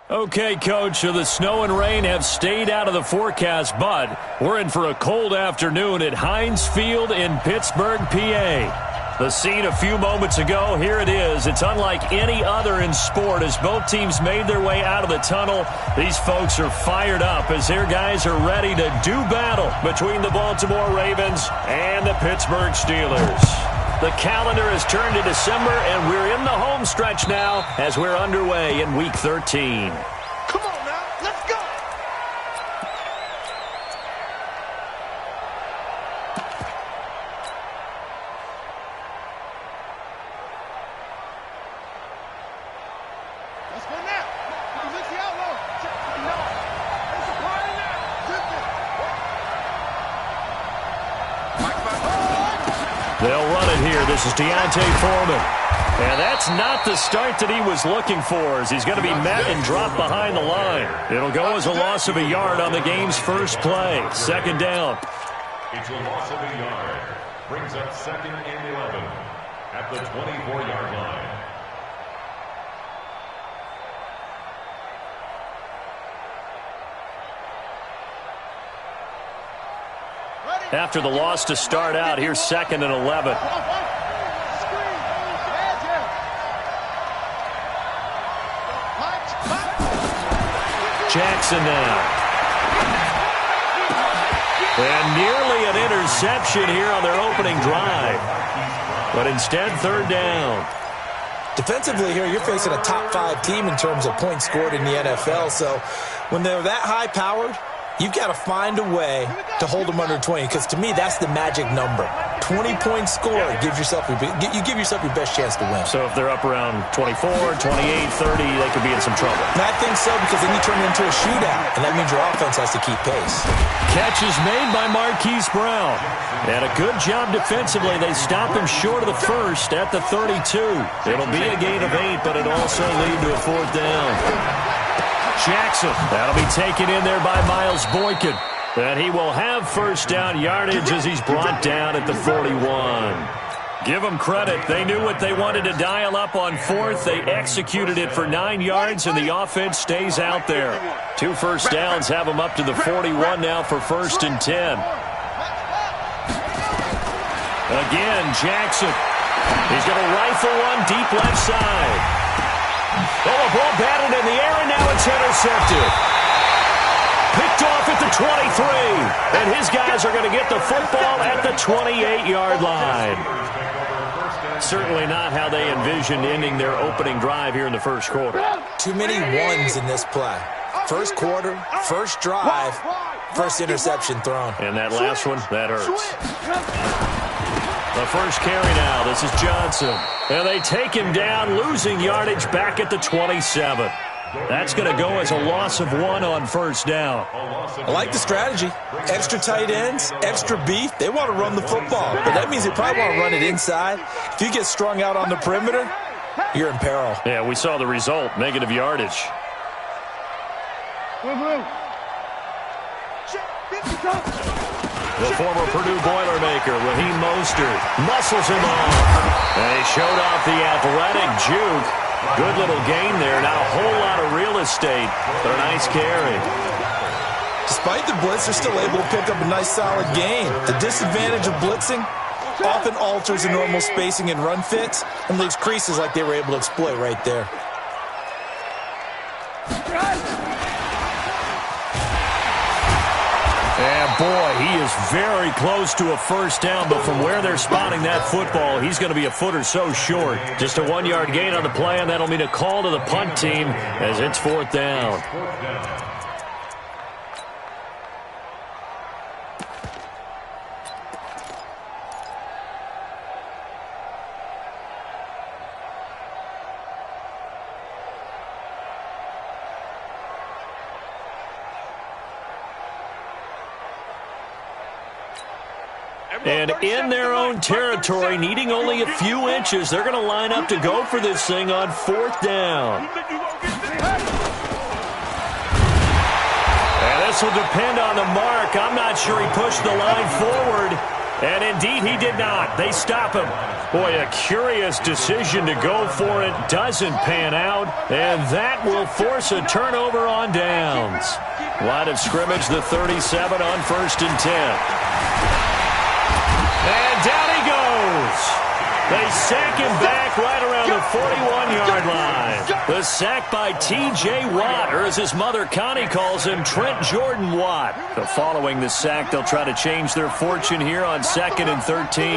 Okay, Coach, so the snow and rain have stayed out of the forecast, but we're in for a cold afternoon at Heinz Field in Pittsburgh, PA. The scene a few moments ago, here it is. It's unlike any other in sport as both teams made their way out of the tunnel. These folks are fired up as their guys are ready to do battle between the Baltimore Ravens and the Pittsburgh Steelers. The calendar has turned to December, and we're in the home stretch now as we're underway in Week 13. Come on now, let's go! Let's go now! Release the outlaw! No! It's a party now! They'll run it here. This is Deontay Foreman. And that's not the start that he was looking for, as he's going to be met and dropped behind the line. It'll go as a loss of a yard on the game's first play. Second down. It's a loss of a yard. Brings up 2nd and 11 at the 24-yard line. After the loss to start out, here's 2nd and 11. Jackson now. And nearly an interception here on their opening drive. But instead, 3rd down. Defensively here, you're facing a top 5 team in terms of points scored in the NFL. So when they're that high-powered, you've got to find a way to hold them under 20, because to me, that's the magic number. 20-point score, you give yourself your best chance to win. So if they're up around 24, 28, 30, they could be in some trouble. And I think so, because then you turn it into a shootout, and that means your offense has to keep pace. Catch is made by Marquise Brown. And a good job defensively. They stop him short of the first at the 32. It'll be a gain of 8, but it'll also lead to a 4th down. Jackson, that'll be taken in there by Miles Boykin. And he will have first down yardage as he's brought down at the 41. Give them credit. They knew what they wanted to dial up on 4th. They executed it for 9 yards, and the offense stays out there. 2 first downs have them up to the 41 now for 1st and 10. Again, Jackson. He's going to rifle one deep left side. Oh, a ball batted in the air, and now it's intercepted. Picked off at the 23. And his guys are going to get the football at the 28-yard line. Certainly not how they envisioned ending their opening drive here in the first quarter. Too many ones in this play. First quarter, first drive, first interception thrown. And that last one, that hurts. The first carry now. This is Johnson. And they take him down, losing yardage back at the 27. That's going to go as a loss of 1 on first down. I like the strategy. Extra tight ends, extra beef. They want to run the football, but that means they probably want to run it inside. If you get strung out on the perimeter, you're in peril. Yeah, we saw the result, negative yardage. The former Purdue Boilermaker, Raheem Mostert, muscles him off. And he showed off the athletic juke. Good little gain there. Not a whole lot of real estate, but a nice carry. Despite the blitz, they're still able to pick up a nice solid gain. The disadvantage of blitzing often alters the normal spacing and run fits and leaves creases like they were able to exploit right there. And boy, he is very close to a first down, but from where they're spotting that football, he's going to be a foot or so short. Just a 1-yard gain on the play, and that'll mean a call to the punt team as it's 4th down. And in their own territory, needing only a few inches, they're going to line up to go for this thing on 4th down. And this will depend on the mark. I'm not sure he pushed the line forward. And indeed he did not. They stop him. Boy, a curious decision to go for it. Doesn't pan out. And that will force a turnover on downs. Line of scrimmage, the 37 on 1st and 10. And down he goes. They sack him back right around the 41-yard line. The sack by T.J. Watt, or as his mother Connie calls him, Trent Jordan Watt. But following the sack, they'll try to change their fortune here on 2nd and 13.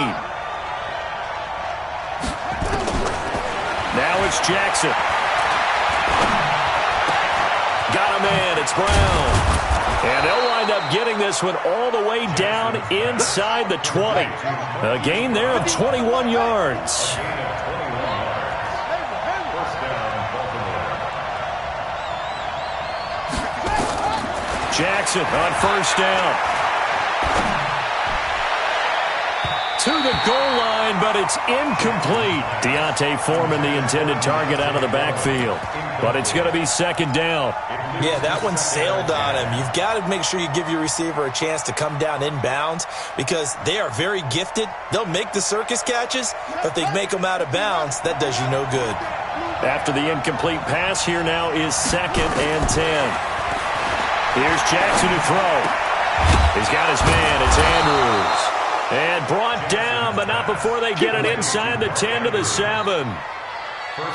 Now it's Jackson. Got a man. It's Brown. And they'll wind up getting this one all the way down inside the 20. A gain there of 21 yards. Jackson on 1st down. To the goal line, but it's incomplete. Deontay Foreman, the intended target, out of the backfield. But it's going to be 2nd down. Yeah, that one sailed on him. You've got to make sure you give your receiver a chance to come down inbounds because they are very gifted. They'll make the circus catches, but if they make them out of bounds, that does you no good. After the incomplete pass, here now is 2nd and 10. Here's Jackson to throw. He's got his man. It's Andrews. And brought down, but not before they get it inside the 10 to the 7.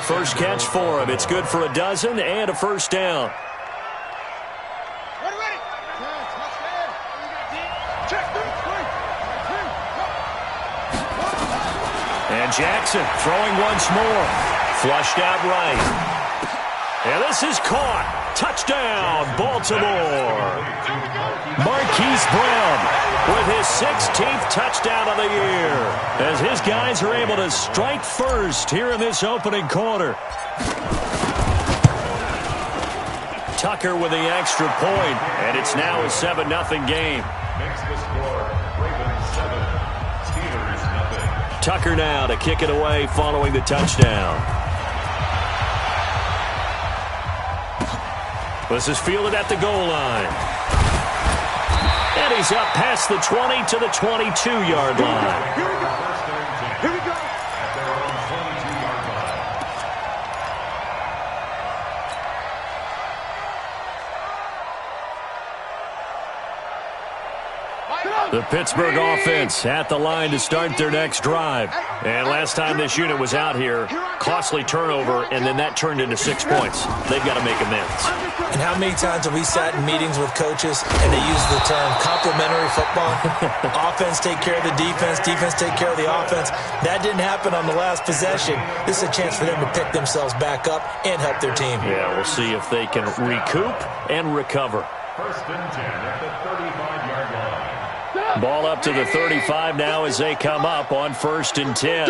First catch for him. It's good for a dozen and a 1st down. Ready. Check 3. And Jackson throwing once more. Flushed out right. And this is caught. Touchdown, Baltimore. Marquise Brown with his 16th touchdown of the year as his guys are able to strike first here in this opening quarter. Tucker with the extra point, and it's now a 7-0 game. Makes the score Ravens 7, Steelers 0. Tucker now to kick it away following the touchdown. This is fielded at the goal line. And he's up past the 20 to the 22-yard line. Here we go. At their own 22-yard line. The Pittsburgh offense at the line to start their next drive. And last time this unit was out here, costly turnover, and then that turned into 6 points. They've got to make amends. And how many times have we sat in meetings with coaches and they use the term complementary football? Offense take care of the defense, defense take care of the offense. That didn't happen on the last possession. This is a chance for them to pick themselves back up and help their team. Yeah, we'll see if they can recoup and recover. 1st and 10 at the 35-yard line. Ball up to the 35 now as they come up on 1st and 10.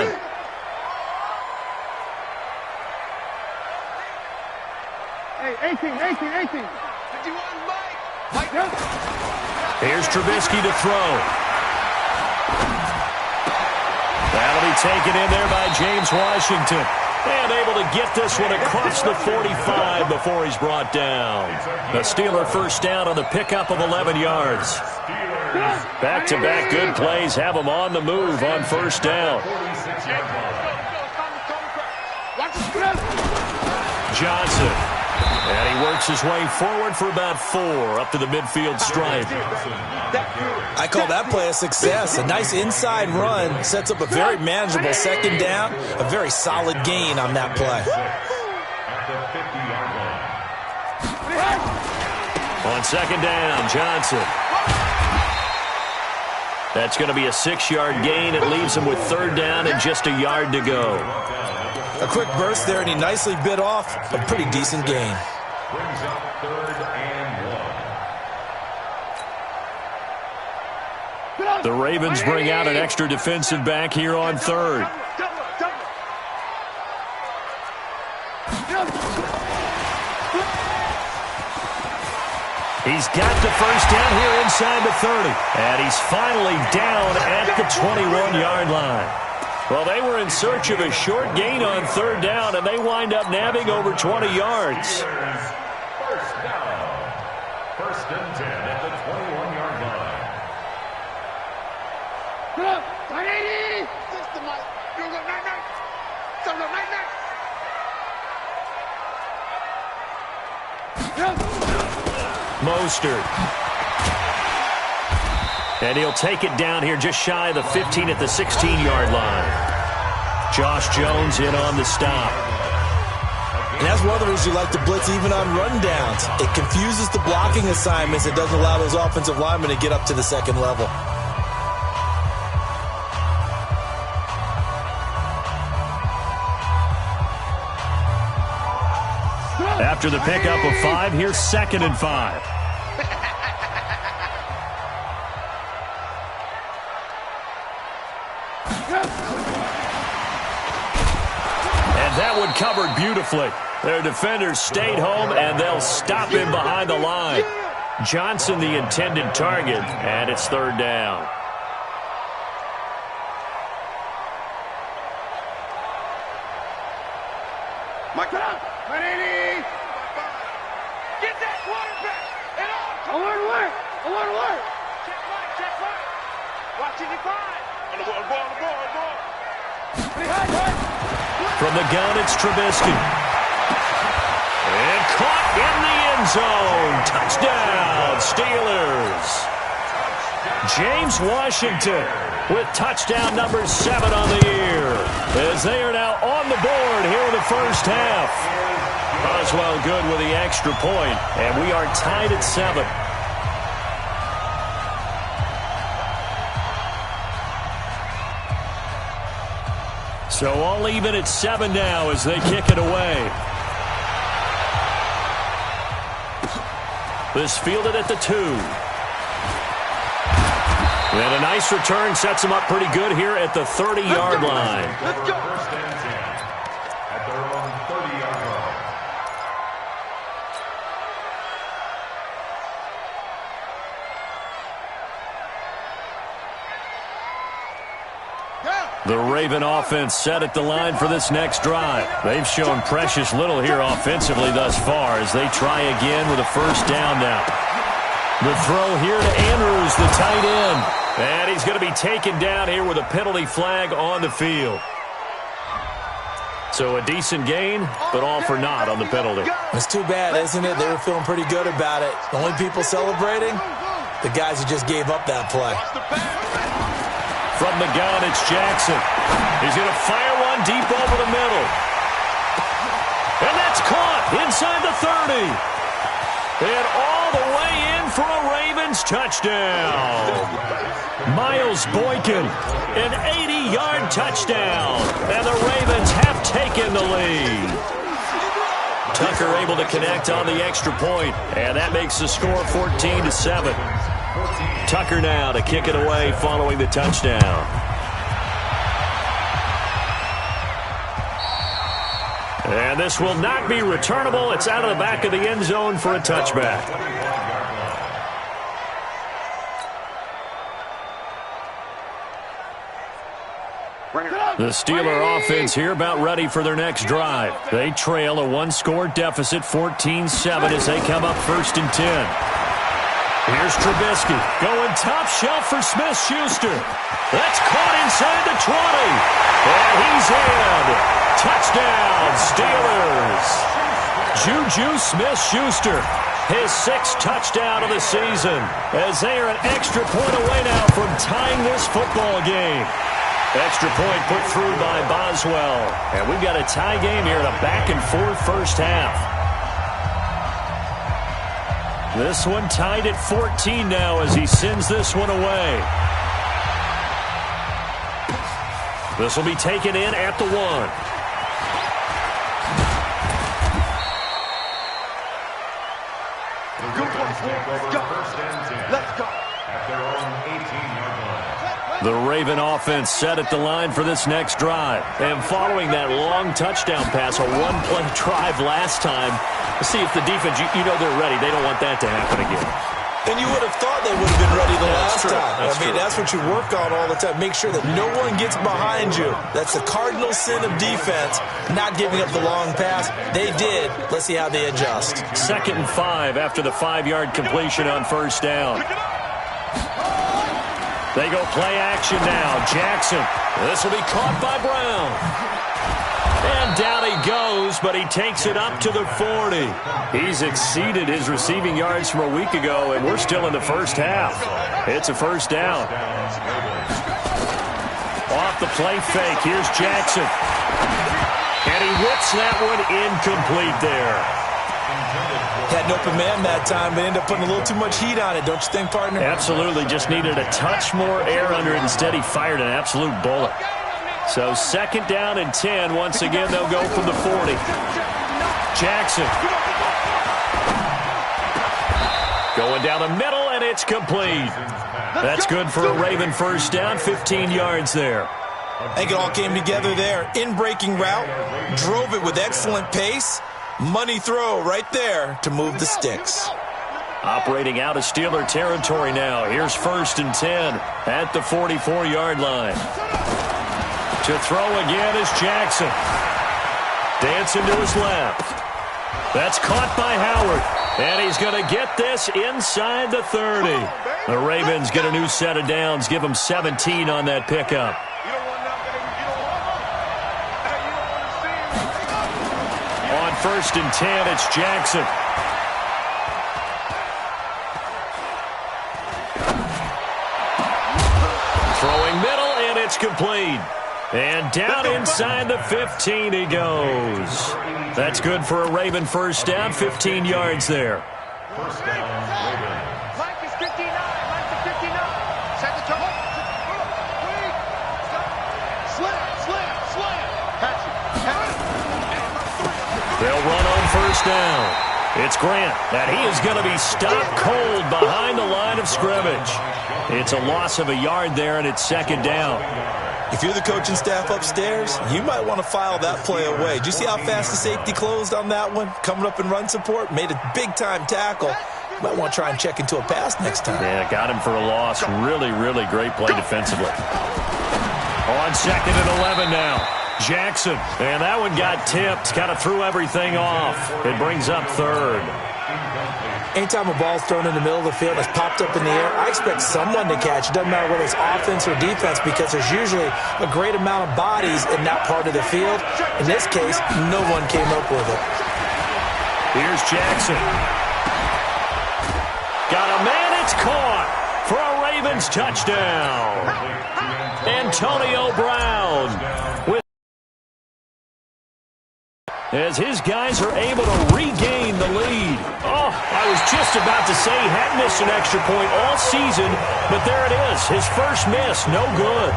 Hey, 18. 51, Mike. Here's Trubisky to throw. That'll be taken in there by James Washington. And able to get this one across the 45 before he's brought down. The Steeler 1st down on the pickup of 11 yards. Back-to-back good plays have them on the move on 1st down. Johnson. And he works his way forward for about 4 up to the midfield stripe. I call that play a success. A nice inside run sets up a very manageable 2nd down. A very solid gain on that play. On 2nd down, Johnson. That's going to be a 6-yard gain. It leaves him with 3rd down and just a yard to go. A quick burst there, and he nicely bit off a pretty decent gain. Brings up 3rd and 1. The Ravens bring out an extra defensive back here on 3rd. He's got the 1st down here inside the 30. And he's finally down at the 21-yard line. Well, they were in search of a short gain on 3rd down, and they wind up nabbing over 20 yards. 1st down. 1st and 10 at the 21-yard line. Mostert. And he'll take it down here just shy of the 15 at the 16-yard line. Josh Jones in on the stop. And that's one of the reasons you like to blitz even on rundowns. It confuses the blocking assignments. It doesn't allow those offensive linemen to get up to the second level. After the pickup of 5, here's 2nd and 5. And that one covered beautifully. Their defenders stayed home, and they'll stop him behind the line. Johnson the intended target, and it's 3rd down. Mike, get up! Get that quarterback! And on! Alert! Alert! Check right! Watching the five! On the ball! From the gun, it's Trubisky. And caught in the end zone. Touchdown, Steelers. James Washington with touchdown number 7 on the year, as they are now on the board here in the first half. Boswell good with the extra point, and we are tied at 7. So all even at 7 now as they kick it away. This fielded at the 2. And a nice return sets them up pretty good here at the 30-yard line. Let's go! First and 10 at their own 30-yard line. The Raven offense set at the line for this next drive. They've shown precious little here offensively thus far as they try again with a first down now. The throw here to Andrews, the tight end. And he's going to be taken down here with a penalty flag on the field. So a decent gain, but all for naught on the penalty. It's too bad, isn't it? They were feeling pretty good about it. The only people celebrating, the guys who just gave up that play. From the gun, it's Jackson. He's going to fire one deep over the middle. And that's caught inside the 30. And all the way in for a Ravens touchdown. Miles Boykin, an 80-yard touchdown. And the Ravens have taken the lead. Tucker able to connect on the extra point, and that makes the score 14-7. Tucker now to kick it away following the touchdown. And this will not be returnable. It's out of the back of the end zone for a touchback. The Steeler offense here about ready for their next drive. They trail a one-score deficit, 14-7, as they come up 1st and 10. Here's Trubisky going top shelf for Smith-Schuster. That's caught inside the 20. And he's in. Touchdown, Steelers. Juju Smith-Schuster, his 6th touchdown of the season, as they are an extra point away now from tying this football game. Extra point put through by Boswell. And we've got a tie game here in a back-and-forth first half. This one tied at 14 now as he sends this one away. This will be taken in at the 1. Let's go. At their own 18-yard line. The Raven offense set at the line for this next drive. And following that long touchdown pass, a one-play drive last time, let's see if the defense, you know they're ready. They don't want that to happen again. And you would have thought they would have been ready the last time. That's true. That's what you work on all the time. Make sure that no one gets behind you. That's the cardinal sin of defense, not giving up the long pass. They did. Let's see how they adjust. 2nd and 5 after the 5-yard completion on first down. They go play action now. Jackson. This will be caught by Brown. And down he goes, but he takes it up to the 40. He's exceeded his receiving yards from a week ago, and we're still in the first half. It's a first down. Off the play fake, here's Jackson. And he whips that one incomplete there. Had an open man that time, but ended up putting a little too much heat on it, don't you think, partner? Absolutely, just needed a touch more air under it. Instead, he fired an absolute bullet. So second down and 10. Once again, they'll go from the 40. Jackson. Going down the middle, and it's complete. That's good for a Raven first down, 15 yards there. I think it all came together there. In-breaking route, drove it with excellent pace. Money throw right there to move the sticks. Operating out of Steeler territory now. Here's first and 10 at the 44-yard line. To throw again is Jackson. Dancing to his left. That's caught by Howard. And he's going to get this inside the 30. The Ravens get a new set of downs. Give them 17 on that pickup. On first and 10, it's Jackson. Throwing middle, and it's complete. And down inside the 15 he goes. That's good for a Raven first down, 15 yards there. First down, Raven. Mike is 59. Mike is 59. Set the trouble. Slam. Catch it. They'll run on first down. It's Grant, and he is going to be stopped cold behind the line of scrimmage. It's a loss of a yard there, and it's second down. If you're the coaching staff upstairs, you might want to file that play away. Did you see how fast the safety closed on that one? Coming up in run support, made a big-time tackle. You might want to try and check into a pass next time. Yeah, got him for a loss. Really, really great play defensively. On second and 11 now. Jackson, and that one got tipped. Kind of threw everything off. It brings up third. Anytime a ball's thrown in the middle of the field that's popped up in the air, I expect someone to catch. It doesn't matter whether it's offense or defense because there's usually a great amount of bodies in that part of the field. In this case, no one came up with it. Here's Jackson. Got a man, it's caught for a Ravens touchdown. Antonio Brown with as his guys are able to regain the lead. Oh, I was just about to say he hadn't missed an extra point all season, but there it is. His first miss, no good.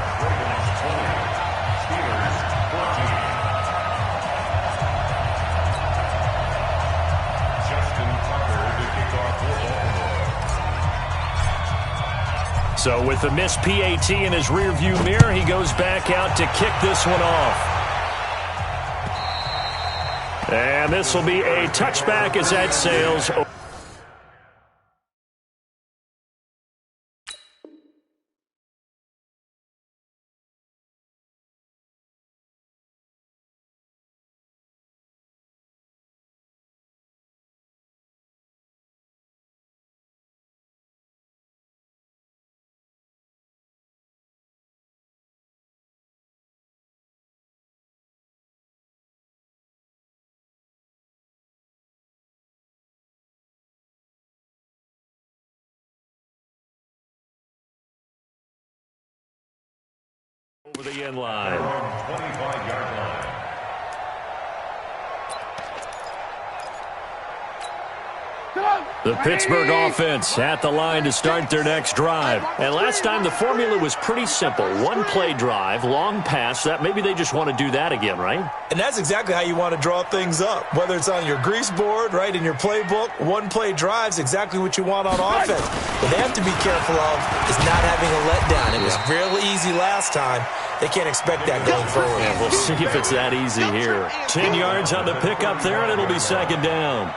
So with the missed PAT in his rearview mirror, he goes back out to kick this one off. And this will be a touchback as that sails over the end line. 25-yard line. The Pittsburgh offense at the line to start their next drive. And last time the formula was pretty simple. One play drive, long pass. That maybe they just want to do that again, right? And that's exactly how you want to draw things up. Whether it's on your grease board, right, in your playbook, one play drive's exactly what you want on offense. What they have to be careful of is not having a letdown. It was real easy last time. They can't expect that going forward. Yeah, we'll see if it's that easy here. 10 yards on the pickup there, and it'll be second down.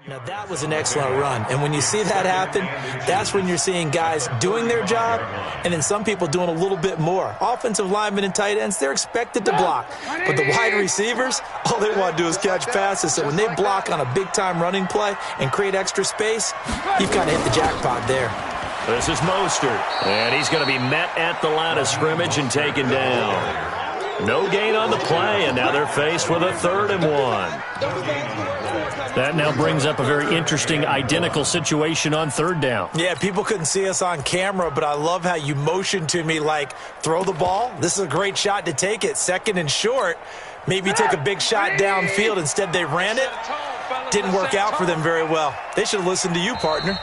Now, that was an excellent run. And when you see that happen, that's when you're seeing guys doing their job and then some people doing a little bit more. Offensive linemen and tight ends, they're expected to block. But the wide receivers, all they want to do is catch passes. So when they block on a big-time running play and create extra space, you've kind of hit the jackpot there. This is Mostert, and he's going to be met at the line of scrimmage and taken down. No gain on the play, and now they're faced with a 3rd and 1. That now brings up a very interesting identical situation on 3rd down. Yeah, people couldn't see us on camera, but I love how you motioned to me like, throw the ball. This is a great shot to take it. 2nd and short. Maybe take a big shot downfield. Instead, they ran it. Didn't work out for them very well. They should have listened to you, partner.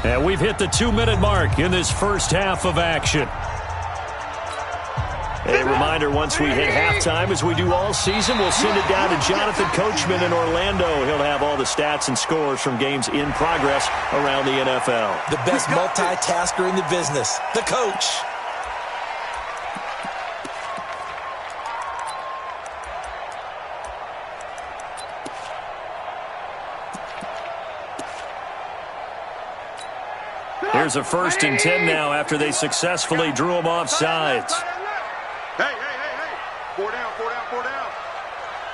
And we've hit the 2-minute mark in this first half of action. A reminder, once we hit halftime, as we do all season, we'll send it down to Jonathan Coachman in Orlando. He'll have all the stats and scores from games in progress around the NFL. The best multitasker in the business, the coach. Here's a 1st and 10 now after they successfully drew him off sides. Hey. 4 down.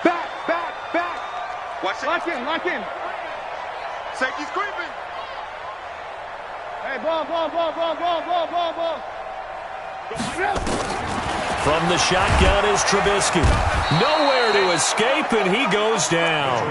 Back. Watch it. Lock in. Safety's creeping. Hey, ball. From the shotgun is Trubisky. Nowhere to escape, and he goes down.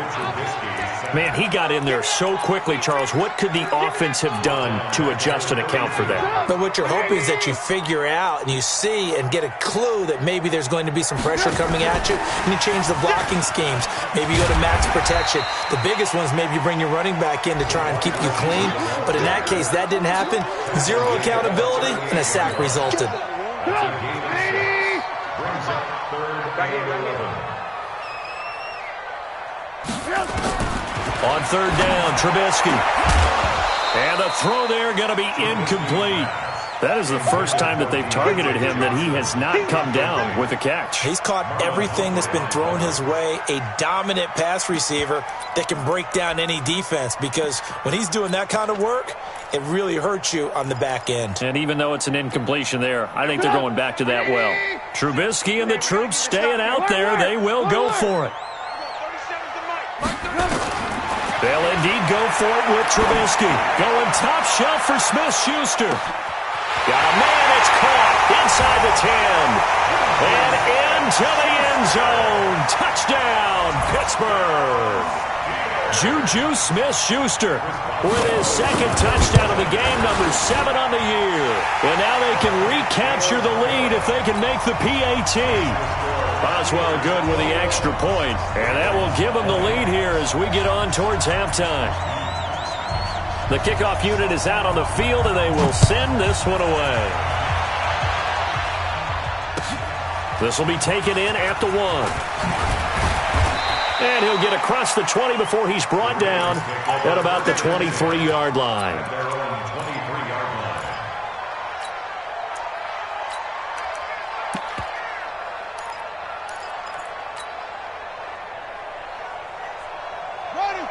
Man, he got in there so quickly, Charles. What could the offense have done to adjust and account for that? But what you're hoping is that you figure out and you see and get a clue that maybe there's going to be some pressure coming at you, and you change the blocking schemes. Maybe you go to max protection. The biggest one is maybe you bring your running back in to try and keep you clean. But in that case, that didn't happen. 0 accountability, and a sack resulted. On 3rd down, Trubisky. And the throw there going to be incomplete. That is the first time that they've targeted him that he has not come down with a catch. He's caught everything that's been thrown his way, a dominant pass receiver that can break down any defense, because when he's doing that kind of work, it really hurts you on the back end. And even though it's an incompletion there, I think they're going back to that well. Trubisky and the troops staying out there. They will go for it. They'll indeed go for it with Trubisky. Going top shelf for Smith-Schuster. Got a man, it's caught inside the 10. And into the end zone. Touchdown, Pittsburgh. Juju Smith-Schuster with his 2nd touchdown of the game, number 7 on the year. And now they can recapture the lead if they can make the PAT. Boswell good with the extra point, and that will give them the lead here as we get on towards halftime. The kickoff unit is out on the field, and they will send this one away. This will be taken in at the 1. And he'll get across the 20 before he's brought down at about the 23-yard line.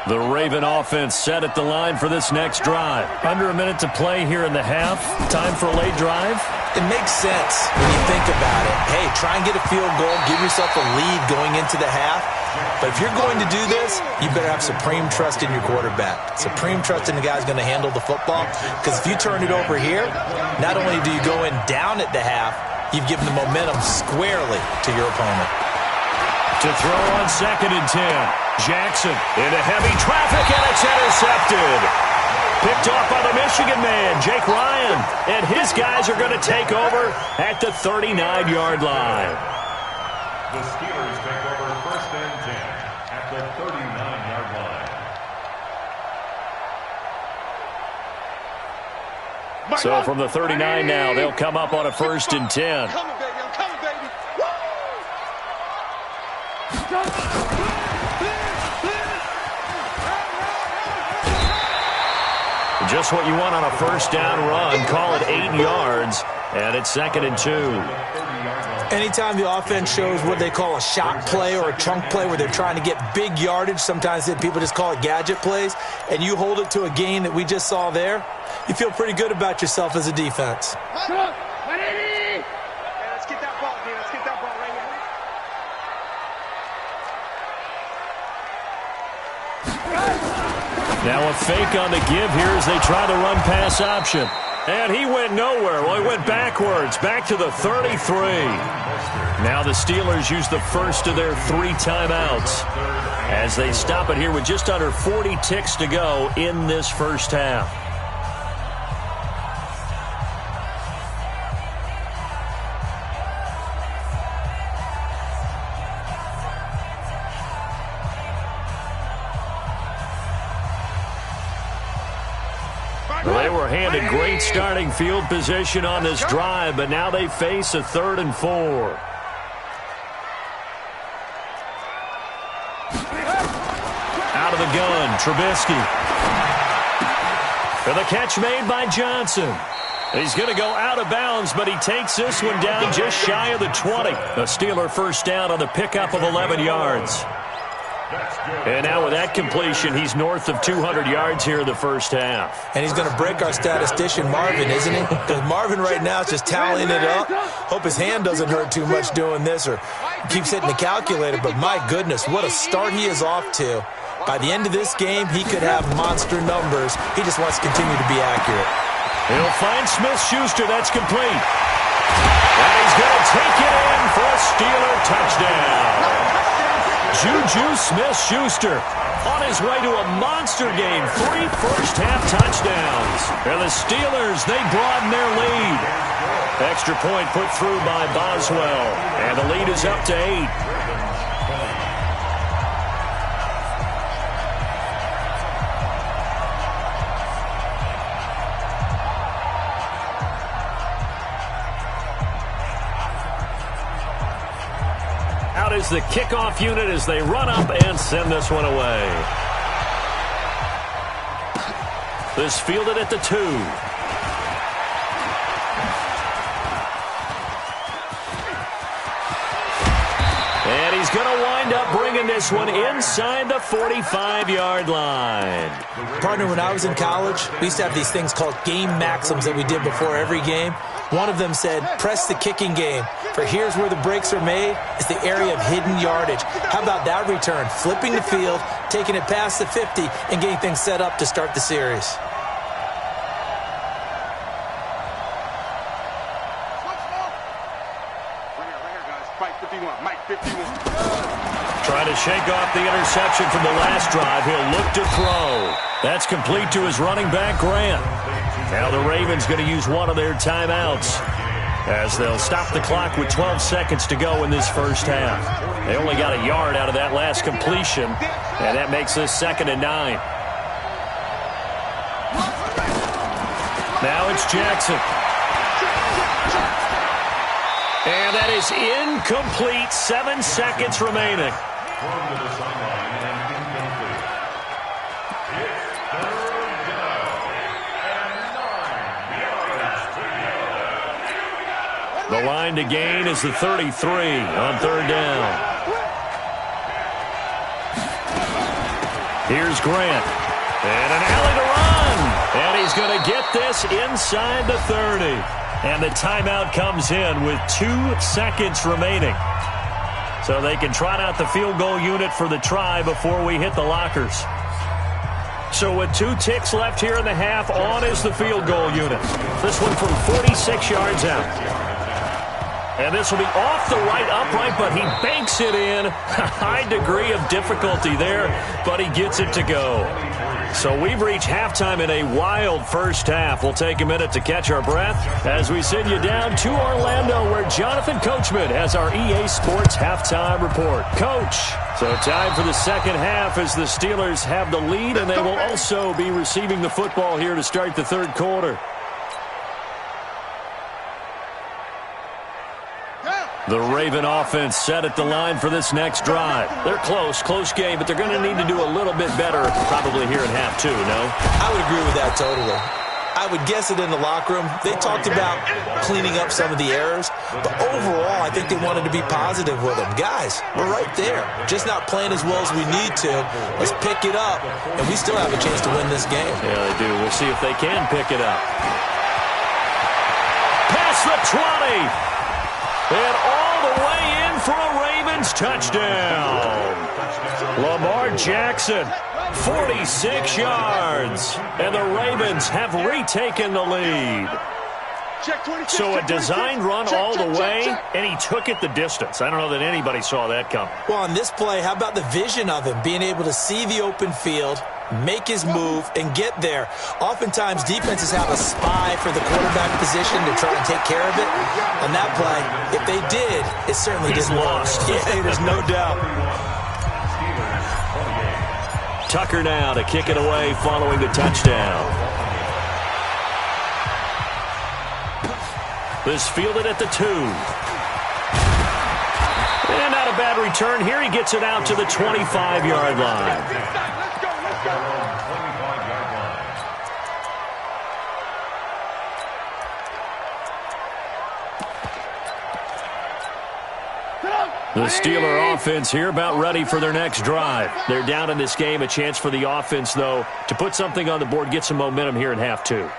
The Raven offense set at the line for this next drive. Under a minute to play here in the half. Time for a late drive. It makes sense when you think about it. Hey, try and get a field goal. Give yourself a lead going into the half. But if you're going to do this, you better have supreme trust in your quarterback. Supreme trust in the guy's going to handle the football. Because if you turn it over here, not only do you go in down at the half, you've given the momentum squarely to your opponent. To throw on 2nd and 10. Jackson into heavy traffic, and it's intercepted. Picked off by the Michigan man, Jake Ryan. And his guys are going to take over at the 39-yard line. The Steelers take over 1st and 10 at the 39-yard line. So from the 39 now, they'll come up on a 1st and 10. I'm coming, baby. Woo! Just what you want on a 1st down run. Call it 8 yards. And it's 2nd and 2. Anytime the offense shows what they call a shot play or a chunk play where they're trying to get big yardage, sometimes people just call it gadget plays, and you hold it to a gain that we just saw there, you feel pretty good about yourself as a defense. Hey, let's get that ball, dude. Let's get that ball right here. Now a fake on the give here as they try the run pass option. And he went nowhere. Well, he went backwards, back to the 33. Now the Steelers use the first of their 3 timeouts as they stop it here with just under 40 ticks to go in this first half. They were handed great starting field position on this drive, but now they face a 3rd and 4. Out of the gun, Trubisky. For the catch made by Johnson. He's going to go out of bounds, but he takes this one down just shy of the 20. A Steeler first down on the pickup of 11 yards. And now with that completion, he's north of 200 yards here in the first half. And he's going to break our statistician, Marvin, isn't he? Because Marvin right now is just tallying it up. Hope his hand doesn't hurt too much doing this or keeps hitting the calculator. But my goodness, what a start he is off to. By the end of this game, he could have monster numbers. He just wants to continue to be accurate. He'll find Smith-Schuster. That's complete. And he's going to take it in for a Steeler touchdown. Juju Smith-Schuster on his way to a monster game. 3 first-half touchdowns. And the Steelers, they broaden their lead. Extra point put through by Boswell. And the lead is up to 8. Is the kickoff unit as they run up and send this one away. This fielded at the 2. And he's going to wind up bringing this one inside the 45-yard line. Partner, when I was in college, we used to have these things called game maxims that we did before every game. One of them said, press the kicking game. For here's where the breaks are made. It's the area of hidden yardage. How about that return? Flipping the field, taking it past the 50, and getting things set up to start the series. Mike 51, Mike 51. Trying to shake off the interception from the last drive. He'll look to throw. That's complete to his running back, Grant. Now the Ravens going to use one of their timeouts as they'll stop the clock with 12 seconds to go in this first half. They only got a yard out of that last completion, and that makes this 2nd and 9. Now it's Jackson. And that is incomplete. 7 seconds remaining. The line to gain is the 33 on 3rd down. Here's Grant. And an alley to run. And he's going to get this inside the 30. And the timeout comes in with 2 seconds remaining. So they can trot out the field goal unit for the try before we hit the lockers. So with 2 ticks left here in the half, on is the field goal unit. This one from 46 yards out. And this will be off the right upright, but he banks it in. A high degree of difficulty there, but he gets it to go. So we've reached halftime in a wild first half. We'll take a minute to catch our breath as we send you down to Orlando, where Jonathan Coachman has our EA Sports halftime report. Coach, so time for the second half as the Steelers have the lead, and they will also be receiving the football here to start the 3rd quarter. The Raven offense set at the line for this next drive. They're close game, but they're going to need to do a little bit better probably here in half 2, no? I would agree with that totally. I I would guess it in the locker room. They talked about cleaning up some of the errors, but overall, I think they wanted to be positive with them. Guys, we're right there. Just not playing as well as we need to. Let's pick it up, and we still have a chance to win this game. Yeah, they do. We'll see if they can pick it up. Past the 20. And all the way in for a Ravens touchdown. Lamar Jackson, 46 yards. And the Ravens have retaken the lead. So a designed run all the way, and he took it the distance. I don't know that anybody saw that coming. Well, on this play, how about the vision of him, being able to see the open field, make his move, and get there. Oftentimes, defenses have a spy for the quarterback position to try and take care of it. On that play, if they did, it certainly didn't lost. Yeah, there's no doubt. Tucker now to kick it away following the touchdown. This fielded at the 2. And not a bad return. Here he gets it out to the 25-yard line. The Steeler offense here about ready for their next drive. They're down in this game. A chance for the offense, though, to put something on the board, get some momentum here in half 2.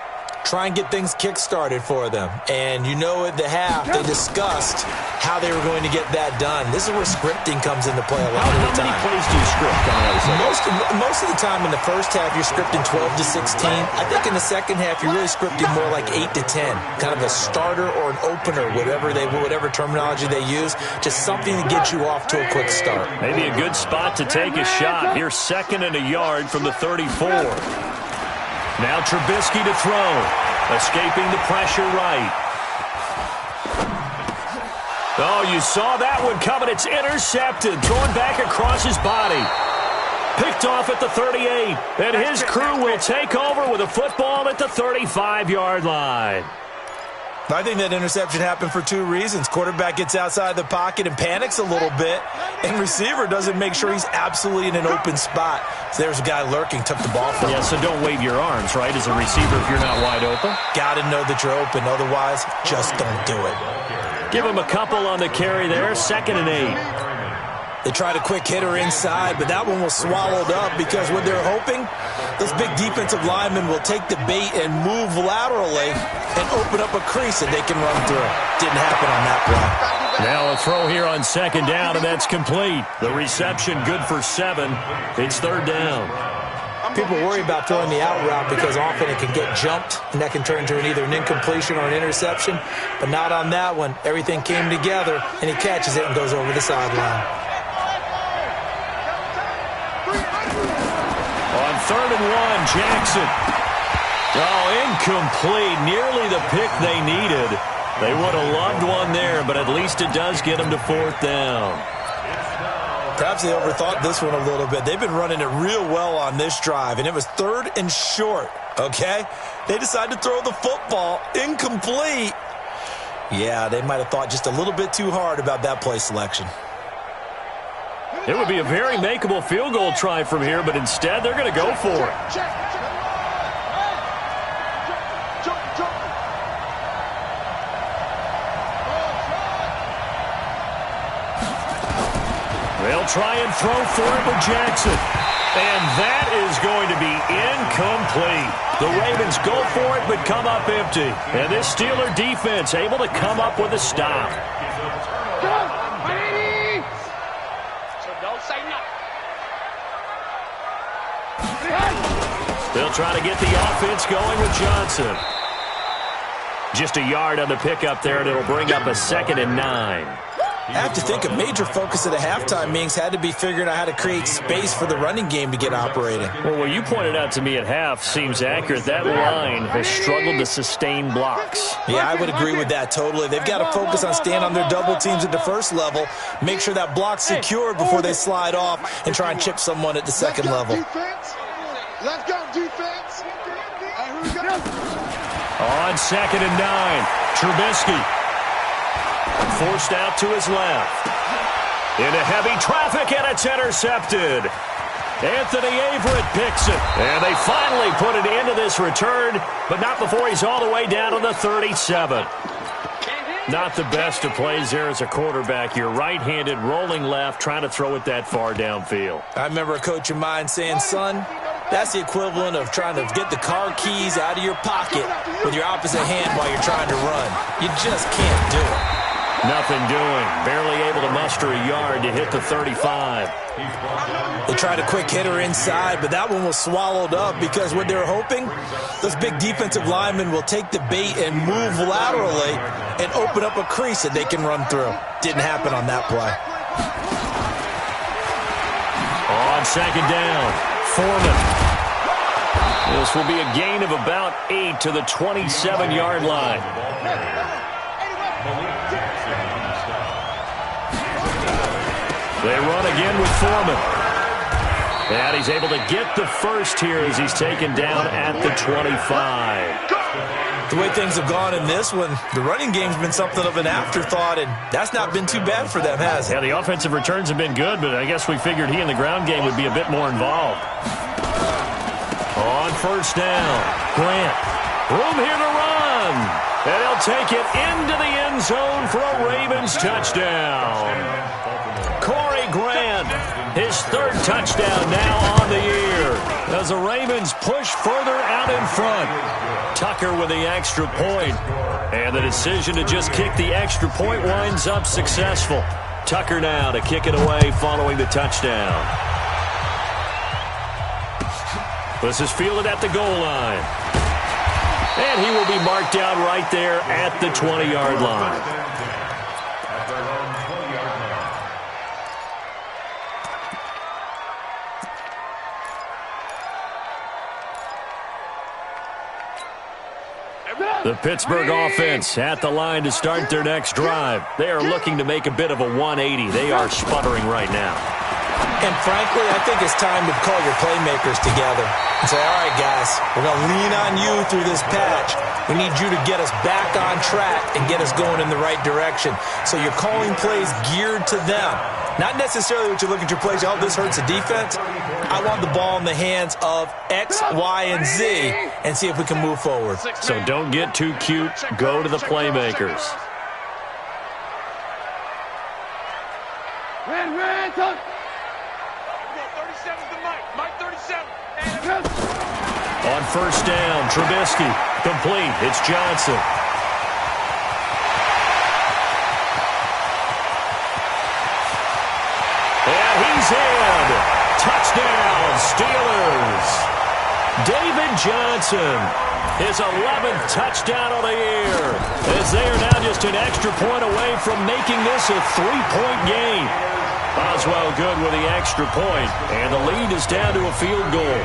Try and get things kick-started for them. And you know at the half, they discussed how they were going to get that done. This is where scripting comes into play a lot of the time. How many plays do you script? Most of the time in the first half, you're scripting 12 to 16. I think in the second half, you're really scripting more like 8 to 10. Kind of a starter or an opener, whatever terminology they use. Just something to get you off to a quick start. Maybe a good spot to take a shot. Here, 2nd and a yard from the 34. Now Trubisky to throw. Escaping the pressure right. Oh, you saw that one coming. It's intercepted. Thrown back across his body. Picked off at the 38. And his crew will take over with a football at the 35-yard line. I think that interception happened for 2 reasons. Quarterback gets outside the pocket and panics a little bit, and receiver doesn't make sure he's absolutely in an open spot. So there's a guy lurking, took the ball from him. Yeah, so don't wave your arms, right, as a receiver if you're not wide open. Got to know that you're open. Otherwise, just don't do it. Give him a couple on the carry there, 2nd and 8. They tried a quick hitter inside, but that one was swallowed up because what they're hoping, those big defensive linemen will take the bait and move laterally and open up a crease that they can run through. Didn't happen on that play. Now a throw here on 2nd down, and that's complete. The reception good for 7. It's 3rd down. People worry about throwing the out route because often it can get jumped, and that can turn into either an incompletion or an interception, but not on that one. Everything came together, and he catches it and goes over the sideline. On 3rd and 1, Jackson. Oh, incomplete. Nearly the pick they needed. They would have loved one there, but at least it does get them to 4th down. Perhaps they overthought this one a little bit. They've been running it real well on this drive, and it was 3rd and short, okay? They decided to throw the football incomplete. Yeah, they might have thought just a little bit too hard about that play selection. It would be a very makeable field goal try from here, but instead they're going to go for it. They'll try and throw for it with Jackson. And that is going to be incomplete. The Ravens go for it but come up empty. And this Steeler defense able to come up with a stop. They'll try to get the offense going with Johnson. Just a yard on the pickup there, and it'll bring up a 2nd and 9. I have to think a major focus of the halftime meetings had to be figuring out how to create space for the running game to get operating. Well, what you pointed out to me at half seems accurate. That line has struggled to sustain blocks. Yeah, I would agree with that totally. They've got to focus on staying on their double teams at the first level, make sure that block's secured before they slide off and try and chip someone at the second level. Let's go, defense. Here we go. On 2nd and 9, Trubisky. Forced out to his left. Into heavy traffic, and it's intercepted. Anthony Averett picks it. And they finally put an end to this return, but not before he's all the way down to the 37. Not the best of plays there as a quarterback. You're right-handed, rolling left, trying to throw it that far downfield. I remember a coach of mine saying, son, that's the equivalent of trying to get the car keys out of your pocket with your opposite hand while you're trying to run. You just can't do it. Nothing doing. Barely able to muster a yard to hit the 35. They tried a quick hitter inside, but that one was swallowed up because what they're hoping, those big defensive linemen will take the bait and move laterally and open up a crease that they can run through. Didn't happen on that play. On second down, Foreman. This will be a gain of about 8 to the 27-yard line. They run again with Foreman. And he's able to get the first here as he's taken down at the 25. The way things have gone in this one, the running game's been something of an afterthought, and that's not been too bad for them, has it? Yeah, the offensive returns have been good, but I guess we figured he in the ground game would be a bit more involved. On first down, Grant. Room here to run. And he'll take it into the end zone for a Ravens touchdown. Corey Grant, his third touchdown now on the year as the Ravens push further out in front. Tucker with the extra point, and the decision to just kick the extra point winds up successful. Tucker now to kick it away following the touchdown. This is fielded at the goal line. And he will be marked down right there at the 20-yard line. The Pittsburgh offense at the line to start their next drive. They are looking to make a bit of a 180. They are sputtering right now. And frankly, I think it's time to call your playmakers together and say, all right, guys, we're going to lean on you through this patch. We need you to get us back on track and get us going in the right direction. So you're calling plays geared to them. Not necessarily what you look at your plays, oh, this hurts the defense. I want the ball in the hands of X, Y, and Z and see if we can move forward. So don't get too cute. Go to the playmakers. Red, touch. 37's the Mike 37. On first down, Trubisky. Complete. It's Johnson. And he's in. Touchdown, Steelers. David Johnson, his 11th touchdown of the year, as they are now just an extra point away from making this a 3-point game. Boswell good with the extra point, and the lead is down to a field goal.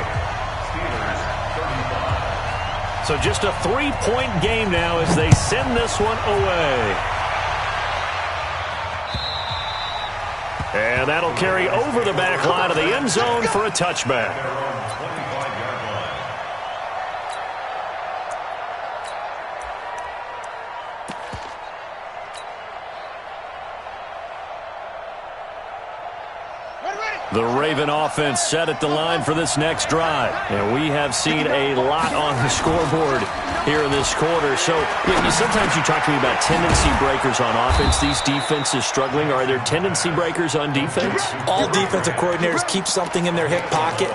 So just a 3-point game now as they send this one away. And that'll carry over the back line of the end zone for a touchback. The Raven offense set at the line for this next drive. And we have seen a lot on the scoreboard here in this quarter. So sometimes you talk to me about tendency breakers on offense. These defenses struggling. Are there tendency breakers on defense? All defensive coordinators keep something in their hip pocket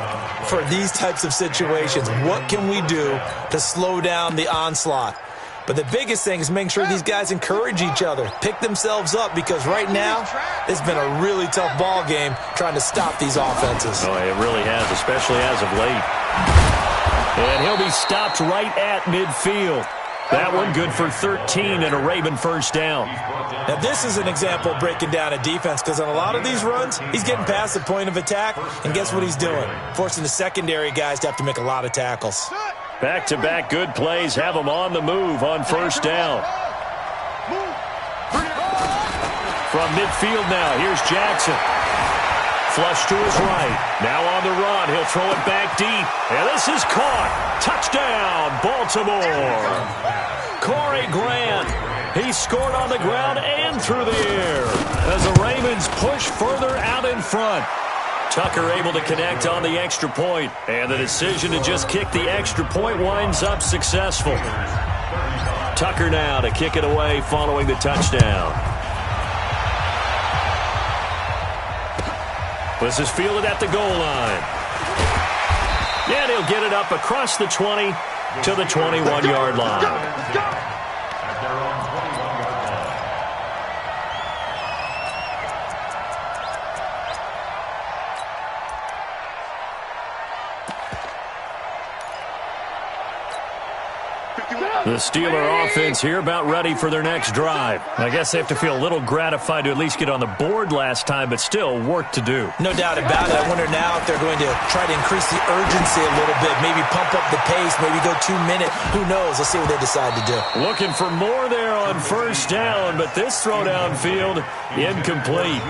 for these types of situations. What can we do to slow down the onslaught? But the biggest thing is making sure these guys encourage each other, pick themselves up, because right now it's been a really tough ball game trying to stop these offenses. Oh, it really has, especially as of late. And he'll be stopped right at midfield. That one good for 13 and a Raven first down. Now this is an example of breaking down a defense, because on a lot of these runs, he's getting past the point of attack, and guess what he's doing? Forcing the secondary guys to have to make a lot of tackles. Back-to-back good plays have them on the move on first down. From midfield now, here's Jackson. Flush to his right. Now on the run, he'll throw it back deep. And this is caught. Touchdown, Baltimore. Corey Grant. He scored on the ground and through the air as the Ravens push further out in front. Tucker able to connect on the extra point, and the decision to just kick the extra point winds up successful. Tucker now to kick it away following the touchdown. This is fielded at the goal line. And he'll get it up across the 20 to the 21-yard line. At their own 21-yard line. The Steeler offense here about ready for their next drive. I guess they have to feel a little gratified to at least get on the board last time, but still work to do. No doubt about it. I wonder now if they're going to try to increase the urgency a little bit, maybe pump up the pace, maybe go 2 minute. Who knows? Let's see what they decide to do. Looking for more there on first down, but this throw downfield incomplete.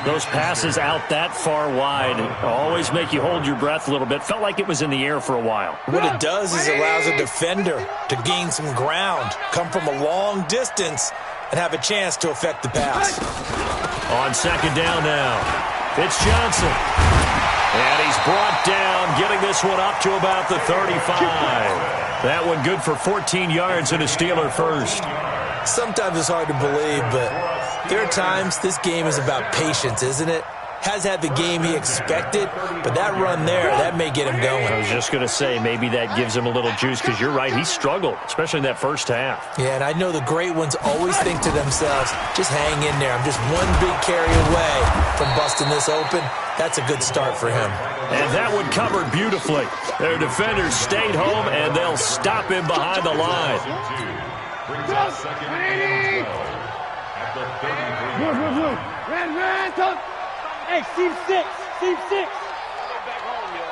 Those passes out that far wide always make you hold your breath a little bit. Felt like it was in the air for a while. What it does is it allows a defender to gain some ground, come from a long distance, and have a chance to affect the pass. On second down now, it's Johnson. And he's brought down, getting this one up to about the 35. That one good for 14 yards and a Steeler first. Sometimes it's hard to believe, but there are times this game is about patience, isn't it? Has had the game he expected, but that run there, that may get him going. I was just going to say, maybe that gives him a little juice, because you're right, he struggled, especially in that first half. Yeah, and I know the great ones always think to themselves, just hang in there. I'm just one big carry away from busting this open. That's a good start for him. And that one covered beautifully. Their defenders stayed home, and they'll stop him behind the line. Brings up second and 12 at the 33. Red, hey, Steve 6. Steve 6. Back home, yo.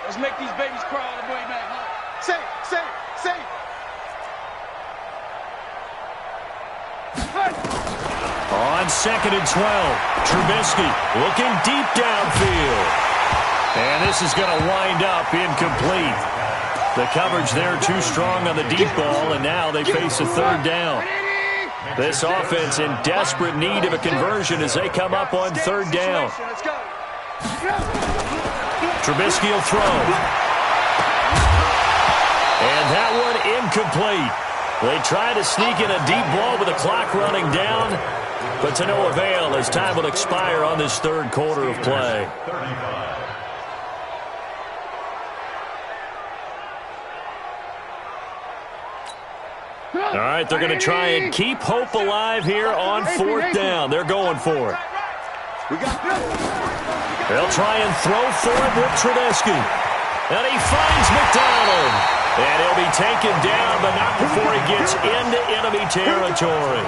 Let's make these babies cry all the way back home. Say. On second and 12, Trubisky looking deep downfield. And this is going to wind up incomplete. The coverage there too strong on the deep ball, and now they face a third down. This offense in desperate need of a conversion as they come up on third down. Trubisky will throw. And that one incomplete. They try to sneak in a deep ball with the clock running down, but to no avail as time will expire on this third quarter of play. All right, they're going to try and keep hope alive here on fourth down. They're going for it. They'll try and throw for it with Trubisky. And he finds McDonald. And he'll be taken down, but not before he gets into enemy territory.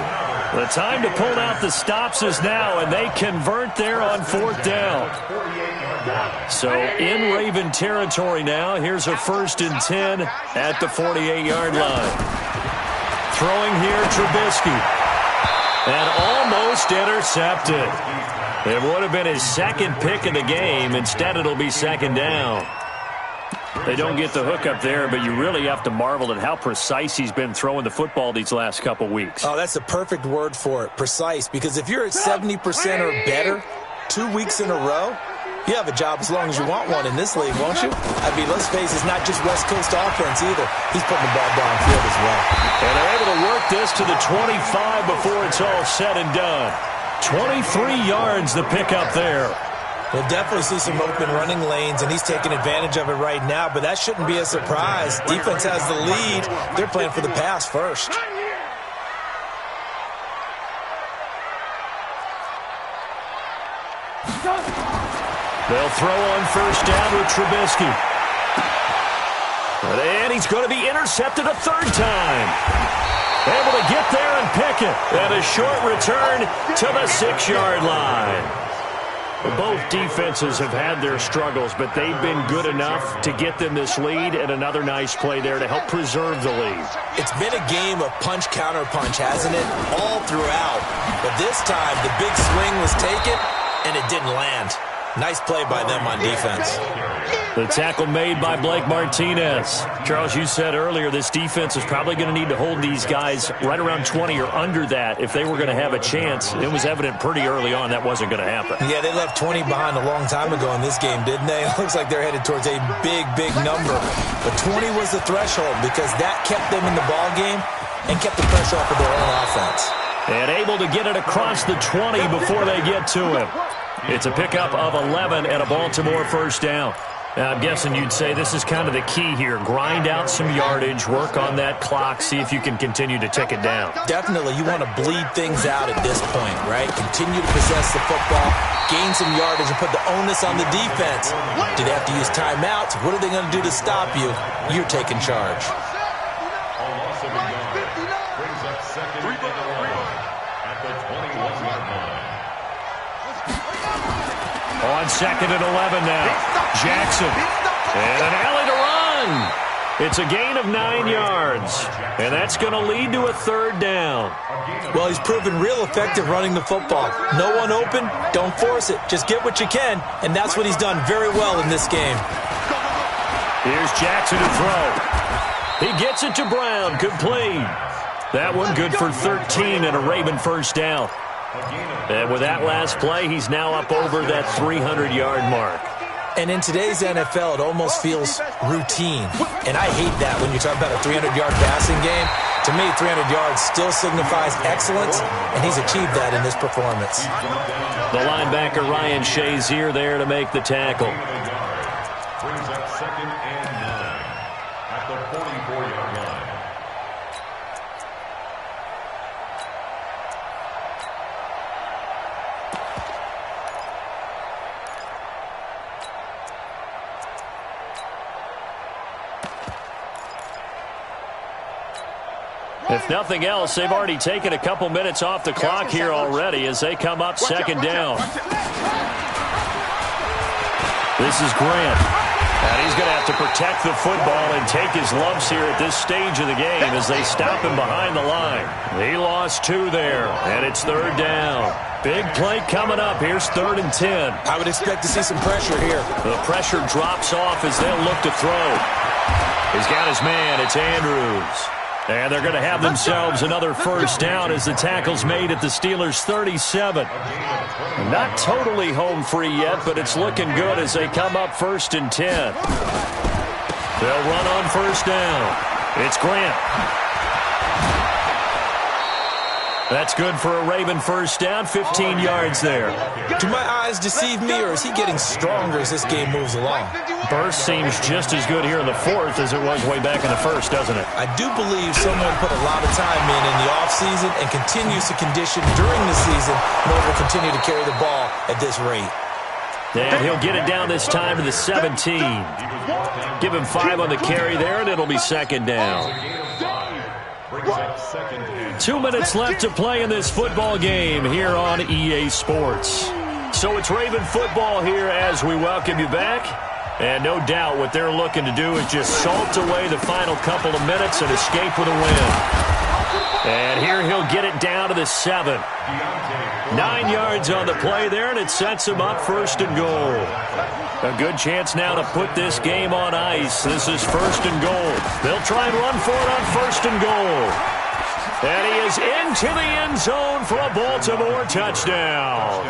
The time to pull out the stops is now, and they convert there on fourth down. So in Raven territory now, here's a 1st and 10 at the 48-yard line. Throwing here, Trubisky. And almost intercepted. It would have been his second pick of the game. Instead, it'll be second down. They don't get the hook up there, but you really have to marvel at how precise he's been throwing the football these last couple weeks. Oh, that's the perfect word for it, precise. Because if you're at 70% or better 2 weeks in a row, you have a job as long as you want one in this league, won't you? I mean, let's face it, it's not just West Coast offense either. He's putting the ball downfield as well. And they're able to work this to the 25 before it's all said and done. 23 yards the pickup there. We'll definitely see some open running lanes, and he's taking advantage of it right now, but that shouldn't be a surprise. Defense has the lead. They're playing for the pass first. They'll throw on first down with Trubisky. And he's going to be intercepted a third time. Able to get there and pick it. And a short return to the 6-yard line. Both defenses have had their struggles, but they've been good enough to get them this lead, and another nice play there to help preserve the lead. It's been a game of punch-counter-punch, hasn't it? All throughout. But this time, the big swing was taken, and it didn't land. Nice play by them on defense. The tackle made by Blake Martinez. Charles, you said earlier this defense is probably going to need to hold these guys right around 20 or under that if they were going to have a chance. It was evident pretty early on that wasn't going to happen. Yeah, they left 20 behind a long time ago in this game, didn't they? It looks like they're headed towards a big, big number. But 20 was the threshold because that kept them in the ball game and kept the pressure off of their own offense. And able to get it across the 20 before they get to him. It's a pickup of 11 and a Baltimore first down. Now, I'm guessing you'd say this is kind of the key here. Grind out some yardage, work on that clock, see if you can continue to tick it down. Definitely, you want to bleed things out at this point, right? Continue to possess the football, gain some yardage, and put the onus on the defense. Do they have to use timeouts? What are they going to do to stop you? You're taking charge. A loss of a yard brings up second and 11 at the 21-yard line. On second and 11 now. Jackson. And an alley to run. It's a gain of 9 yards. And that's going to lead to a third down. Well, he's proven real effective running the football. No one open, don't force it. Just get what you can, and that's what he's done very well in this game. Here's Jackson to throw. He gets it to Brown. Complete. That one good for 13 and a Raven first down. And with that last play, he's now up over that 300-yard mark. And in today's NFL, it almost feels routine. And I hate that when you talk about a 300-yard passing game. To me, 300 yards still signifies excellence, and he's achieved that in this performance. The linebacker, Ryan Shazier, there to make the tackle. Brings up second and 9 at the 44-yard line. If nothing else, they've already taken a couple minutes off the clock here already as they come up second down. This is Grant. And he's going to have to protect the football and take his lumps here at this stage of the game as they stop him behind the line. He lost 2 there, and it's third down. Big play coming up. Here's 3rd and 10. I would expect to see some pressure here. The pressure drops off as they'll look to throw. He's got his man. It's Andrews. And they're going to have themselves another first down as the tackle's made at the Steelers' 37. Not totally home free yet, but it's looking good as they come up 1st and 10. They'll run on first down. It's Grant. That's good for a Raven first down, 15 yards there. Do my eyes deceive me, or is he getting stronger as this game moves along? Burst seems just as good here in the 4th as it was way back in the 1st, doesn't it? I do believe someone put a lot of time in the offseason and continues to condition during the season in order to continue to carry the ball at this rate. And he'll get it down this time to the 17. Give him 5 on the carry there, and it'll be second down. 2 minutes left to play in this football game here on EA Sports. So it's Raven football here as we welcome you back. And no doubt what they're looking to do is just salt away the final couple of minutes and escape with a win. And here he'll get it down to the 7. 9 yards on the play there, and it sets him up 1st and goal. A good chance now to put this game on ice. This is 1st and goal. They'll try and run for it on 1st and goal. And he is into the end zone for a Baltimore touchdown.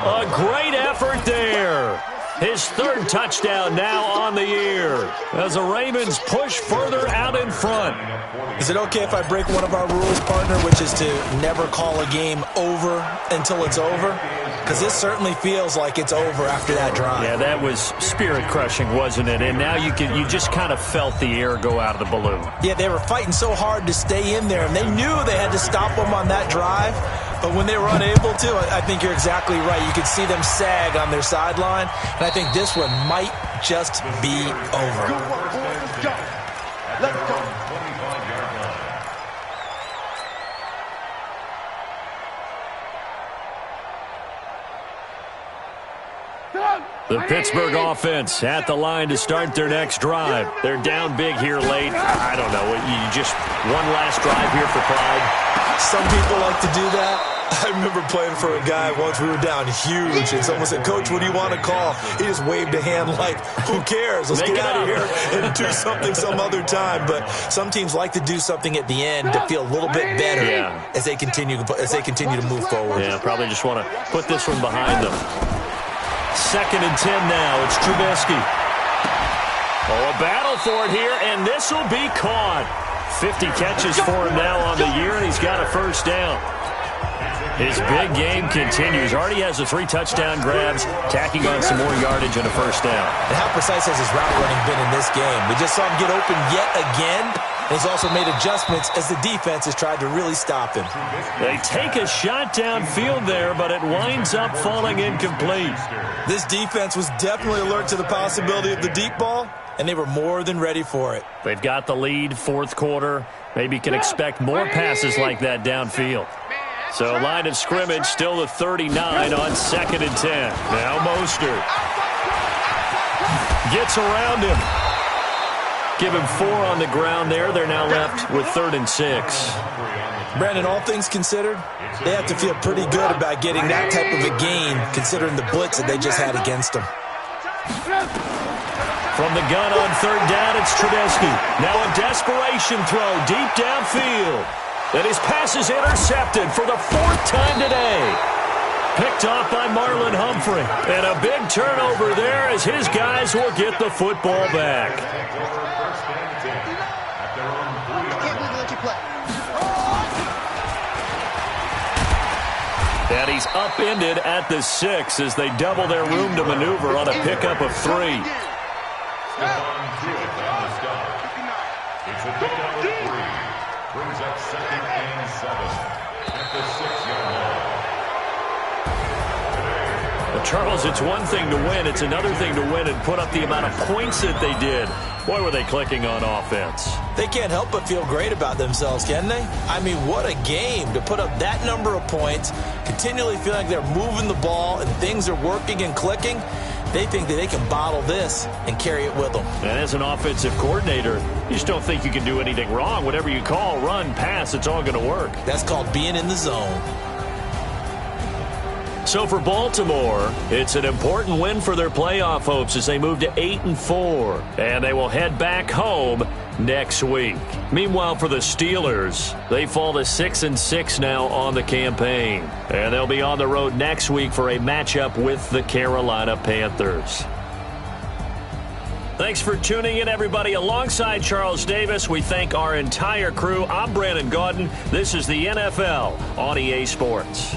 A great effort there. His 3rd touchdown now on the year as the Ravens push further out in front. Is it okay if I break one of our rules, partner, which is to never call a game over until it's over? Because this certainly feels like it's over after that drive. Yeah, that was spirit-crushing, wasn't it? And now you just kind of felt the air go out of the balloon. Yeah, they were fighting so hard to stay in there, and they knew they had to stop them on that drive. But when they were unable to, I think you're exactly right. You could see them sag on their sideline, and I think this one might just be over. Let's go. Let's go. The Pittsburgh offense at the line to start their next drive. They're down big here late. I don't know. You just one last drive here for pride. Some people like to do that. I remember playing for a guy once. We were down huge, and someone said, "Coach, what do you want to call?" He just waved a hand like, "Who cares? Let's get out of here and do something some other time." But some teams like to do something at the end to feel a little bit better as they continue to move forward. Yeah, probably just want to put this one behind them. 2nd and 10 now. It's Trubisky. Oh, a battle for it here, and this will be caught. 50 catches for him now on the year, and he's got a first down. His big game continues. Already has the 3 touchdown grabs, tacking on some more yardage and a first down. And how precise has his route running been in this game? We just saw him get open yet again, and he's also made adjustments as the defense has tried to really stop him. They take a shot downfield there, but it winds up falling incomplete. This defense was definitely alert to the possibility of the deep ball, and they were more than ready for it. They've got the lead, 4th quarter. Maybe can expect more passes like that downfield. So line of scrimmage still the 39 on 2nd and 10. Now Mostert gets around him. Give him 4 on the ground there. They're now left with 3rd and 6. Brandon, all things considered, they have to feel pretty good about getting that type of a gain considering the blitz that they just had against them. From the gun on 3rd down, it's Trubisky. Now a desperation throw deep downfield. And his pass is intercepted for the 4th time today. Picked off by Marlon Humphrey. And a big turnover there as his guys will get the football back. And he's upended at the 6 as they double their room to maneuver on a pickup of 3. It's a pickup of 3. Brings up 2nd and 7 at the 6-yard line. Well, Charles, it's one thing to win. It's another thing to win and put up the amount of points that they did. Boy, were they clicking on offense. They can't help but feel great about themselves, can they? I mean, what a game to put up that number of points, continually feeling like they're moving the ball and things are working and clicking. They think that they can bottle this and carry it with them. And as an offensive coordinator, you just don't think you can do anything wrong. Whatever you call, run, pass, it's all going to work. That's called being in the zone. So for Baltimore, it's an important win for their playoff hopes as they move to 8-4. And they will head back home next week. Meanwhile, for the Steelers, they fall to 6-6 now on the campaign. And they'll be on the road next week for a matchup with the Carolina Panthers. Thanks for tuning in, everybody. Alongside Charles Davis, we thank our entire crew. I'm Brandon Gaudin. This is the NFL on EA Sports.